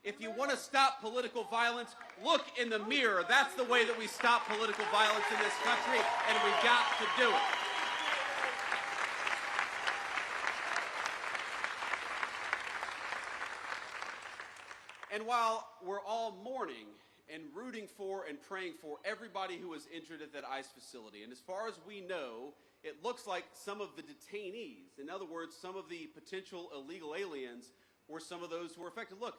If you want to stop political violence, look in the mirror. That's the way that we stop political violence in this country, and we've got to do it. And while we're all mourning and rooting for and praying for everybody who was injured at that ICE facility, and as far as we know, it looks like some of the detainees, in other words, some of the potential illegal aliens, were some of those who were affected. Look,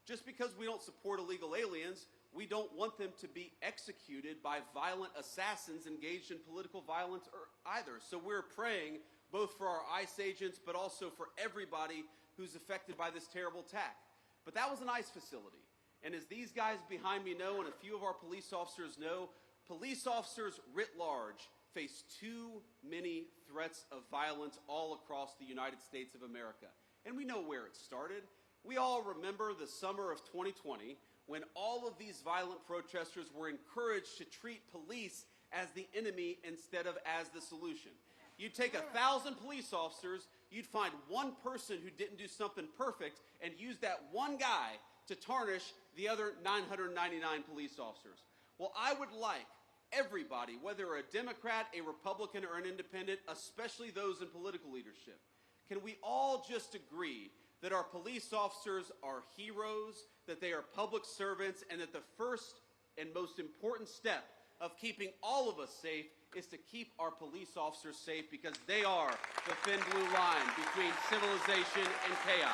just because we don't support illegal aliens, we don't want them to be executed by violent assassins engaged in political violence either. So we're praying both for our ICE agents, but also for everybody who's affected by this terrible attack. But that was an ICE facility. And as these guys behind me know, and a few of our police officers know, police officers writ large face too many threats of violence all across the United States of America. And we know where it started. We all remember the summer of 2020 when all of these violent protesters were encouraged to treat police as the enemy instead of as the solution. You'd take 1,000 police officers, you'd find one person who didn't do something perfect and use that one guy to tarnish the other 999 police officers. Well, I would like everybody, whether a Democrat, a Republican, or an independent, especially those in political leadership, can we all just agree that our police officers are heroes, that they are public servants, and that the first and most important step of keeping all of us safe is to keep our police officers safe, because they are the thin blue line between civilization and chaos.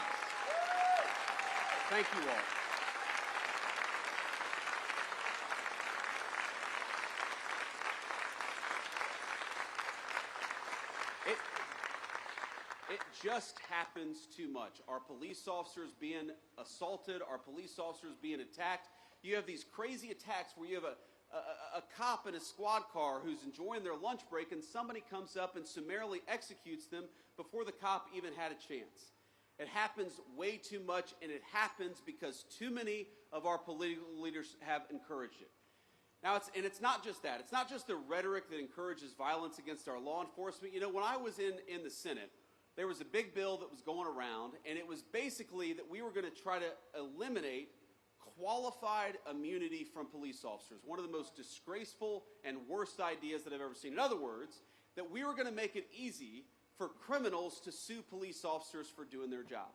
Thank you all. It just happens too much. Our police officers being assaulted, our police officers being attacked. You have these crazy attacks where you have a cop in a squad car who's enjoying their lunch break, and somebody comes up and summarily executes them before the cop even had a chance. It happens way too much, and it happens because too many of our political leaders have encouraged it. Now, it's not just that. It's not just the rhetoric that encourages violence against our law enforcement. You know, when I was in the Senate, there was a big bill that was going around, and it was basically that we were going to try to eliminate qualified immunity from police officers, one of the most disgraceful and worst ideas that I've ever seen. In other words, that we were going to make it easy for criminals to sue police officers for doing their job.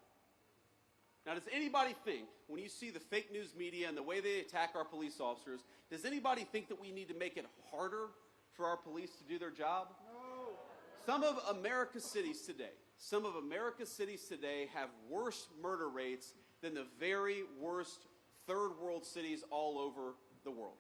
Now, does anybody think, when you see the fake news media and the way they attack our police officers, does anybody think that we need to make it harder for our police to do their job? No. Some of America's cities today have worse murder rates than the very worst third world cities all over the world.